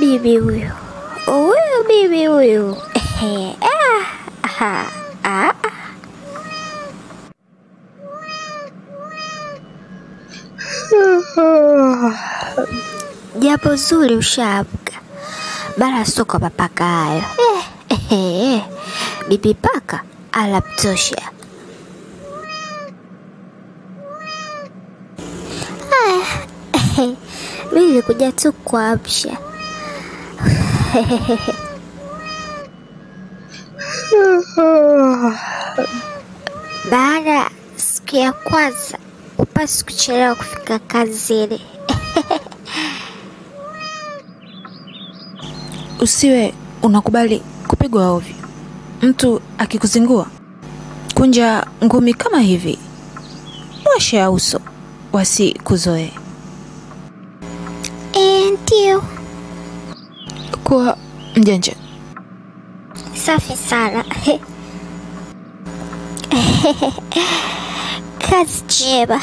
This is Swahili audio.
bibi huyu. Huyu bibi huyu. Japo zuri ushaamka. Bara soka papaka hayo. Bibi paka alaptosha. Mimi kuja tu kuamsha. Baada siku ya kwanza upasi kuchelewa kufika kazini. Usiwe unakubali kupigwa ovyo. Mtu akikuzingua, kunja ngumi kama hivi. Washe ya uso, wasikuzoe. Ndio. Kuwa mjanja. Safi sana. Kazi njema.